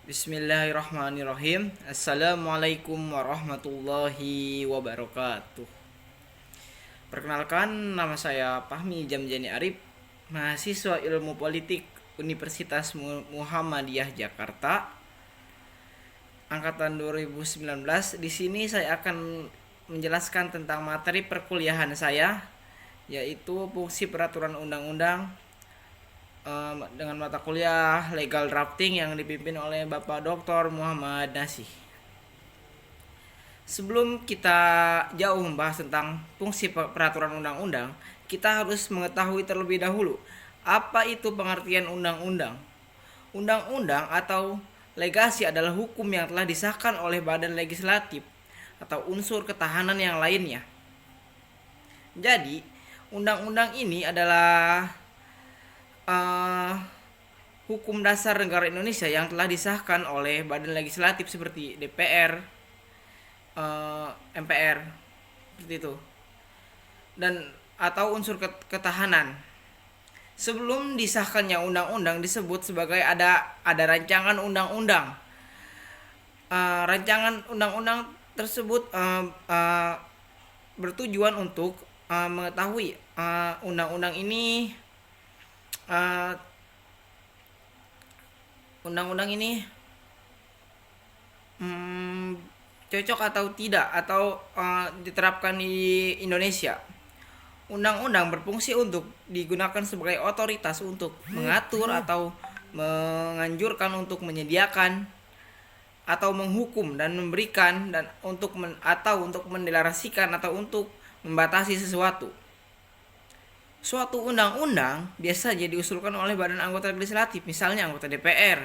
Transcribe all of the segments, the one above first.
Bismillahirrahmanirrahim. Assalamualaikum warahmatullahi wabarakatuh. Perkenalkan, nama saya Fahmi Jamjani Arif, mahasiswa Ilmu Politik Universitas Muhammadiyah Jakarta, angkatan 2019. Di sini saya akan menjelaskan tentang materi perkuliahan saya, yaitu fungsi peraturan undang-undang dengan mata kuliah Legal Drafting yang dipimpin oleh Bapak Dr. Muhammad Nasih. Sebelum kita jauh membahas tentang fungsi peraturan undang-undang, kita harus mengetahui terlebih dahulu apa itu pengertian undang-undang. Undang-undang atau legasi adalah hukum yang telah disahkan oleh badan legislatif atau unsur ketahanan yang lainnya. Jadi, undang-undang ini adalah hukum dasar negara Indonesia yang telah disahkan oleh badan legislatif seperti DPR, MPR, seperti itu, dan atau unsur ketahanan. Sebelum disahkannya undang-undang disebut sebagai ada rancangan undang-undang. Rancangan undang-undang tersebut bertujuan untuk mengetahui undang-undang ini cocok atau tidak, atau diterapkan di Indonesia. Undang-undang berfungsi untuk digunakan sebagai otoritas untuk mengatur atau menganjurkan untuk menyediakan atau menghukum dan memberikan dan untuk atau untuk mendeklarasikan atau untuk membatasi sesuatu. Suatu undang-undang biasa jadi diusulkan oleh badan anggota legislatif, misalnya anggota DPR,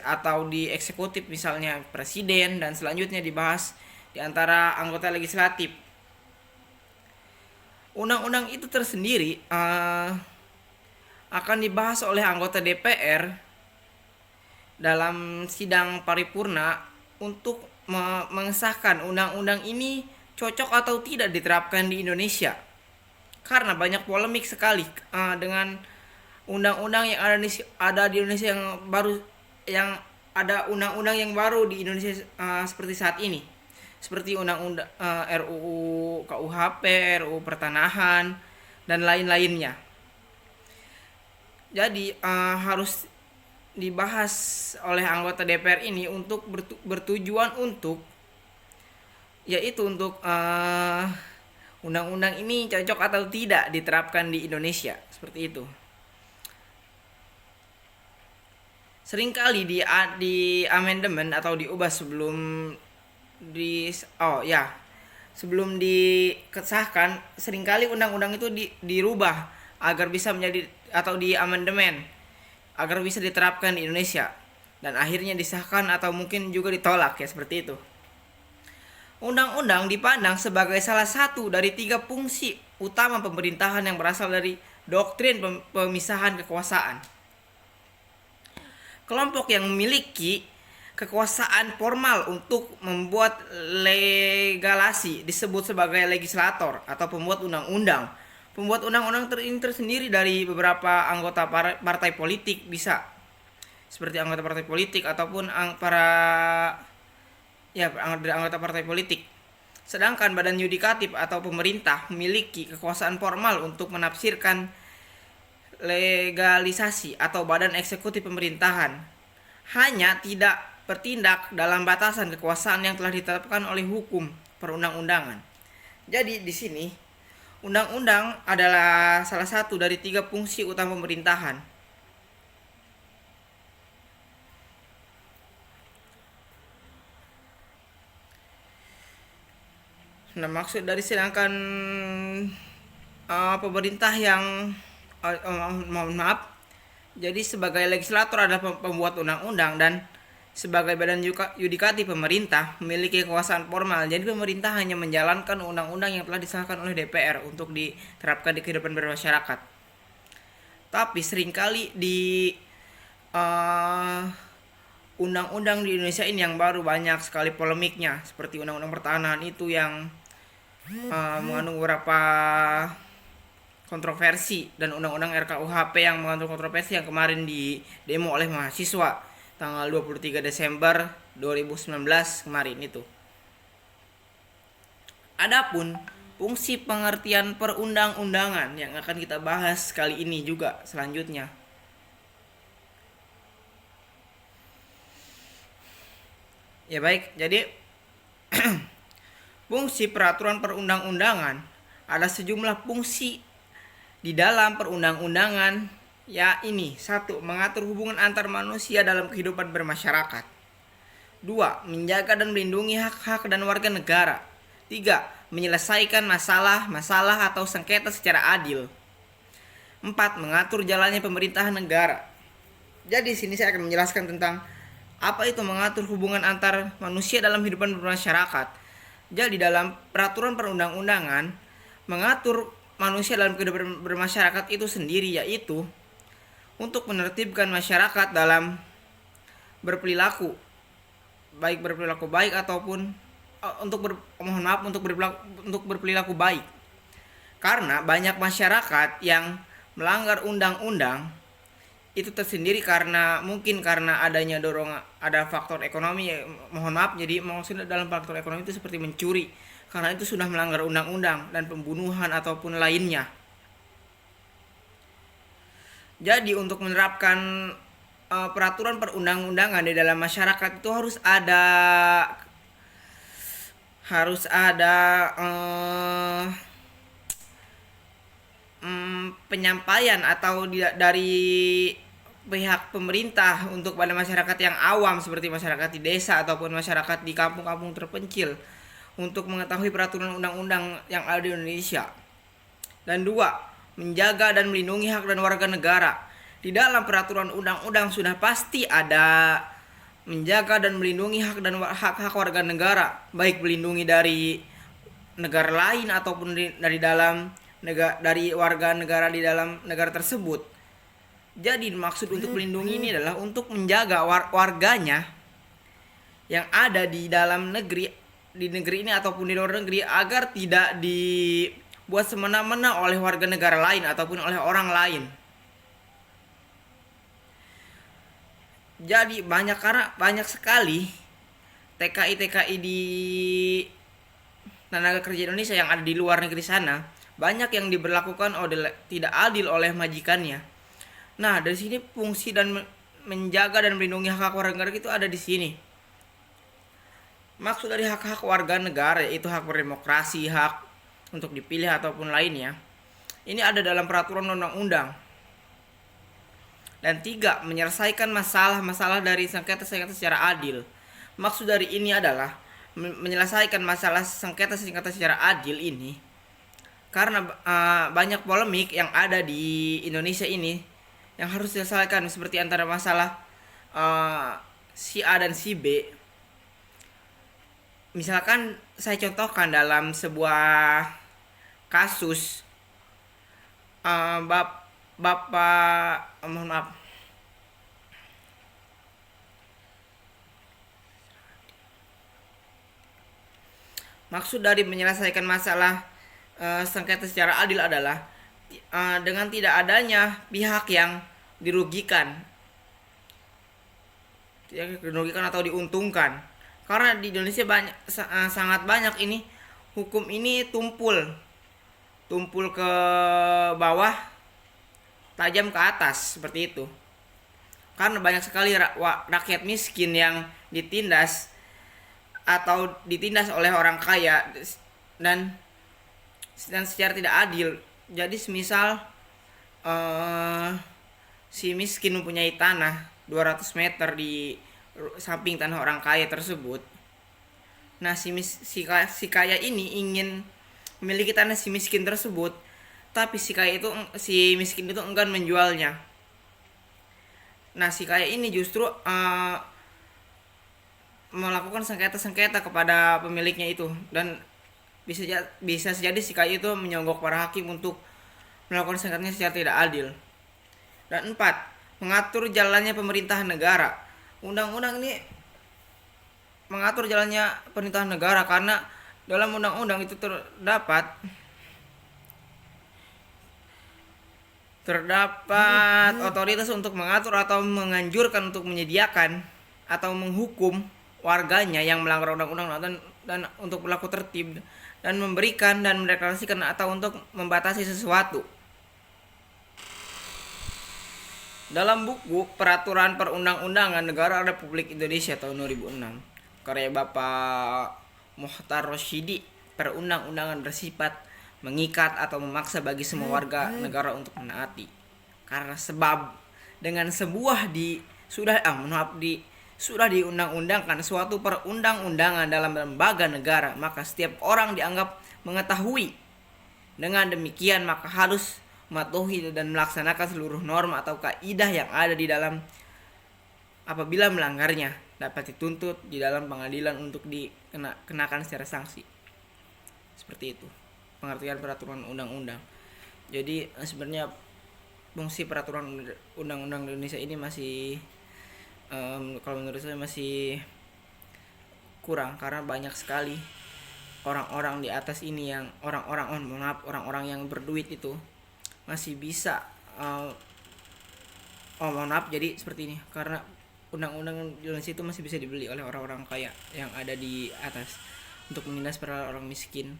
atau di eksekutif misalnya presiden, dan selanjutnya dibahas di antara anggota legislatif. Undang-undang itu tersendiri akan dibahas oleh anggota DPR dalam sidang paripurna untuk mengesahkan undang-undang ini cocok atau tidak diterapkan di Indonesia. Karena banyak polemik sekali dengan undang-undang yang ada di Indonesia yang baru, yang ada undang-undang yang baru di Indonesia seperti saat ini, seperti undang-undang RUU KUHP, RUU Pertanahan, dan lain-lainnya. Jadi harus dibahas oleh anggota DPR ini untuk bertujuan untuk, yaitu untuk undang-undang ini cocok atau tidak diterapkan di Indonesia, seperti itu. Seringkali di amandemen atau diubah sebelum sebelum dikesahkan, seringkali undang-undang itu dirubah agar bisa menjadi, atau di amandemen agar bisa diterapkan di Indonesia, dan akhirnya disahkan atau mungkin juga ditolak, ya seperti itu. Undang-undang dipandang sebagai salah satu dari 3 fungsi utama pemerintahan yang berasal dari doktrin pemisahan kekuasaan. Kelompok yang memiliki kekuasaan formal untuk membuat legalasi disebut sebagai legislator atau pembuat undang-undang. Pembuat undang-undang tersendiri dari beberapa anggota partai politik, bisa seperti anggota partai politik ataupun anggota partai politik. Sedangkan badan yudikatif atau pemerintah memiliki kekuasaan formal untuk menafsirkan legalisasi, atau badan eksekutif pemerintahan hanya tidak bertindak dalam batasan kekuasaan yang telah ditetapkan oleh hukum perundang-undangan. Jadi di sini undang-undang adalah salah satu dari 3 fungsi utama pemerintahan. Nah, maksud dari sedangkan pemerintah yang mohon maaf, jadi sebagai legislator adalah pembuat undang-undang, dan sebagai badan yudikatif pemerintah memiliki kekuasaan formal. Jadi pemerintah hanya menjalankan undang-undang yang telah disahkan oleh DPR untuk diterapkan di kehidupan bermasyarakat. Tapi seringkali di undang-undang di Indonesia ini yang baru banyak sekali polemiknya, seperti undang-undang pertahanan itu yang mengandung beberapa kontroversi, dan undang-undang RKUHP yang mengandung kontroversi yang kemarin di demo oleh mahasiswa. tanggal 23 Desember 2019 kemarin itu. Adapun fungsi pengertian perundang-undangan yang akan kita bahas kali ini juga selanjutnya. Ya baik, jadi fungsi peraturan perundang-undangan ada sejumlah fungsi di dalam perundang-undangan, ya ini: 1. Mengatur hubungan antar manusia dalam kehidupan bermasyarakat. 2. Menjaga dan melindungi hak-hak dan warga negara. 3. Menyelesaikan masalah atau sengketa secara adil. 4. Mengatur jalannya pemerintahan negara. Jadi sini saya akan menjelaskan tentang apa itu mengatur hubungan antar manusia dalam kehidupan bermasyarakat. Jadi dalam peraturan perundang-undangan, mengatur manusia dalam kehidupan bermasyarakat itu sendiri, yaitu untuk menertibkan masyarakat dalam berperilaku baik ataupun untuk berperilaku baik. Karena banyak masyarakat yang melanggar undang-undang itu tersendiri karena ada faktor ekonomi. Jadi maksudnya dalam faktor ekonomi itu seperti mencuri, karena itu sudah melanggar undang-undang, dan pembunuhan ataupun lainnya. Jadi untuk menerapkan peraturan perundang-undangan di dalam masyarakat itu harus ada penyampaian atau dari pihak pemerintah untuk pada masyarakat yang awam seperti masyarakat di desa ataupun masyarakat di kampung-kampung terpencil untuk mengetahui peraturan undang-undang yang ada di Indonesia. Dan 2. Menjaga dan melindungi hak dan warga negara. Di dalam peraturan undang-undang sudah pasti ada menjaga dan melindungi hak warga negara, baik melindungi dari negara lain ataupun dari warga negara di dalam negara tersebut. Jadi maksud untuk melindungi ini adalah untuk menjaga warganya yang ada di dalam negeri ini ataupun di luar negeri agar tidak dibuat semena-mena oleh warga negara lain ataupun oleh orang lain. Jadi banyak sekali TKI di tenaga kerja Indonesia yang ada di luar negeri sana, banyak yang diberlakukan tidak adil oleh majikannya. Nah, dari sini fungsi dan menjaga dan melindungi hak warga negara itu ada di sini. Maksud dari hak-hak warga negara yaitu hak berdemokrasi, hak untuk dipilih ataupun lainnya. Ini ada dalam peraturan undang-undang. Dan 3. Menyelesaikan masalah dari sengketa secara adil. Maksud dari ini adalah menyelesaikan masalah sengketa secara adil ini karena banyak polemik yang ada di Indonesia ini yang harus diselesaikan, seperti antara masalah si A dan si B. Misalkan saya contohkan dalam sebuah kasus Maksud dari menyelesaikan masalah sengketa secara adil adalah dengan tidak adanya pihak yang dirugikan atau diuntungkan. Karena di Indonesia sangat banyak ini hukum ini tumpul ke bawah, tajam ke atas, seperti itu. Karena banyak sekali rakyat miskin yang ditindas oleh orang kaya dan secara tidak adil. Jadi semisal si miskin mempunyai tanah 200 meter di samping tanah orang kaya tersebut. Nah, si kaya ini ingin memiliki tanah si miskin tersebut, tapi si miskin itu enggan menjualnya. Nah, si kaya ini justru melakukan sengketa kepada pemiliknya itu, dan bisa jadi si kaya itu menyogok para hakim untuk melakukan sengketanya secara tidak adil. Dan 4. Mengatur jalannya pemerintahan negara. Undang-undang ini mengatur jalannya pemerintahan negara karena dalam undang-undang itu terdapat terdapat otoritas untuk mengatur atau menganjurkan untuk menyediakan atau menghukum warganya yang melanggar undang-undang dan untuk berlaku tertib dan memberikan dan mendeklarasikan atau untuk membatasi sesuatu. Dalam buku Peraturan Perundang-undangan Negara Republik Indonesia tahun 2006, karya Bapak Mokhtar Rosyidi, perundang-undangan bersifat mengikat atau memaksa bagi semua warga negara untuk menaati. Karena sebab dengan sebuah sudah diundang-undangkan suatu perundang-undangan dalam lembaga negara, maka setiap orang dianggap mengetahui. Dengan demikian maka harus mematuhi dan melaksanakan seluruh norma atau kaidah yang ada di dalam. Apabila melanggarnya dapat dituntut di dalam pengadilan untuk dikenakan secara sanksi. Seperti itu pengertian peraturan undang-undang. Jadi sebenarnya fungsi peraturan undang-undang Indonesia ini masih kalau menurut saya masih kurang, karena banyak sekali orang-orang di atas ini yang orang-orang yang berduit itu masih bisa jadi seperti ini, karena undang-undang Indonesia itu masih bisa dibeli oleh orang-orang kaya yang ada di atas untuk menindas para orang miskin.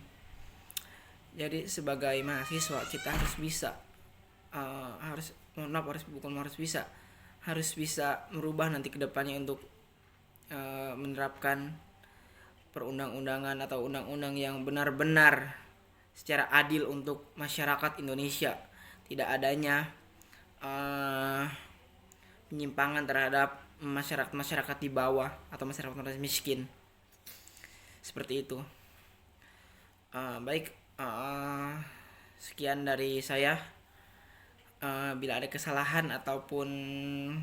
Jadi sebagai mahasiswa kita harus bisa harus bisa merubah nanti kedepannya untuk menerapkan perundang-undangan atau undang-undang yang benar-benar secara adil untuk masyarakat Indonesia. Tidak adanya penyimpangan terhadap masyarakat di bawah atau masyarakat miskin. Seperti itu. Sekian dari saya. Bila ada kesalahan ataupun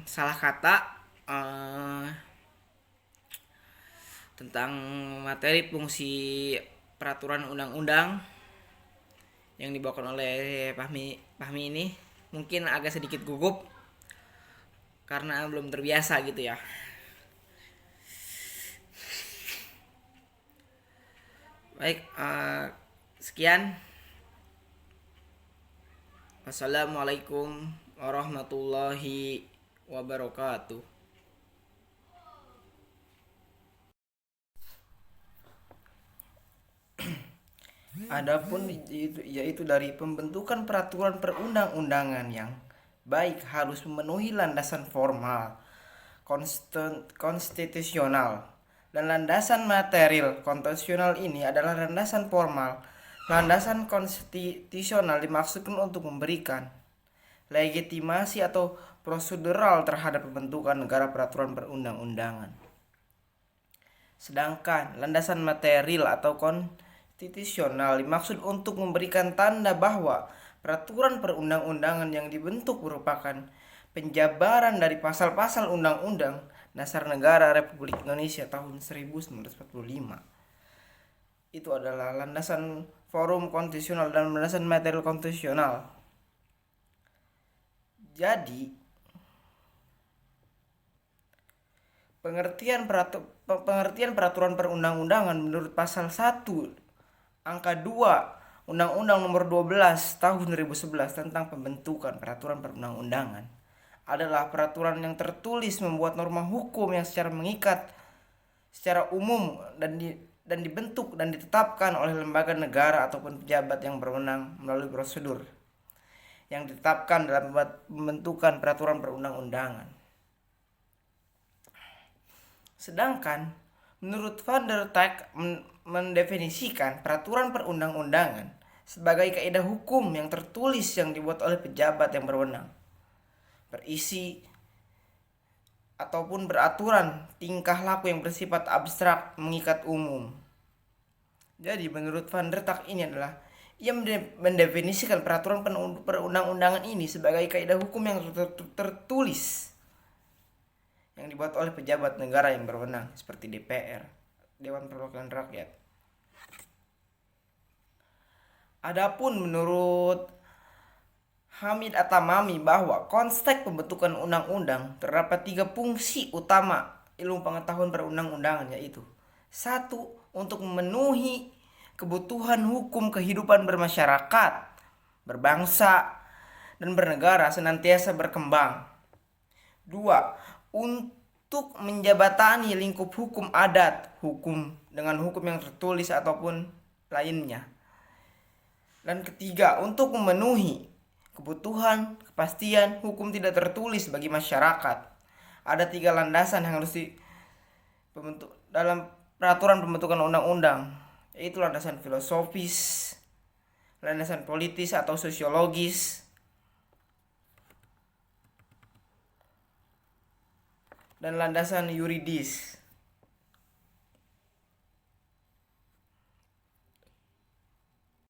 salah kata tentang materi fungsi peraturan undang-undang yang dibawakan oleh Fahmi ini, mungkin agak sedikit gugup karena belum terbiasa gitu ya. Baik, sekian. Wassalamualaikum warahmatullahi wabarakatuh. Adapun yaitu dari pembentukan peraturan perundang-undangan yang baik harus memenuhi landasan formal konstitusional dan landasan material. Konstitusional ini adalah landasan formal. Landasan konstitusional dimaksudkan untuk memberikan legitimasi atau prosedural terhadap pembentukan negara peraturan perundang-undangan. Sedangkan landasan material atau konstitusional dimaksud untuk memberikan tanda bahwa peraturan perundang-undangan yang dibentuk merupakan penjabaran dari pasal-pasal Undang-Undang Dasar Negara Republik Indonesia tahun 1945. Itu adalah landasan forum konstitusional dan landasan material konstitusional. Jadi pengertian peraturan perundang-undangan menurut pasal 1 angka 2 Undang-Undang Nomor 12 Tahun 2011 tentang pembentukan peraturan perundang-undangan adalah peraturan yang tertulis membuat norma hukum yang secara mengikat secara umum dan dibentuk dan ditetapkan oleh lembaga negara ataupun pejabat yang berwenang melalui prosedur yang ditetapkan dalam pembentukan peraturan perundang-undangan. Sedangkan menurut Van der Tack mendefinisikan peraturan perundang-undangan sebagai kaidah hukum yang tertulis yang dibuat oleh pejabat yang berwenang, berisi ataupun beraturan tingkah laku yang bersifat abstrak mengikat umum. Jadi menurut Van der Tack ini adalah ia mendefinisikan peraturan perundang-undangan ini sebagai kaidah hukum yang tertulis yang dibuat oleh pejabat negara yang berwenang seperti DPR, Dewan Perwakilan Rakyat. Adapun menurut Hamid Atamami bahwa konteks pembentukan undang-undang terdapat 3 fungsi utama ilmu pengetahuan perundang-undangan, yaitu 1. Untuk memenuhi kebutuhan hukum kehidupan bermasyarakat, berbangsa, dan bernegara senantiasa berkembang. 2. Untuk menjabatani lingkup hukum adat, hukum dengan hukum yang tertulis ataupun lainnya. Dan ketiga, untuk memenuhi kebutuhan kepastian hukum tidak tertulis bagi masyarakat. Ada 3 landasan yang harus dibentuk dalam peraturan pembentukan undang-undang, yaitu landasan filosofis, landasan politis atau sosiologis, dan landasan yuridis.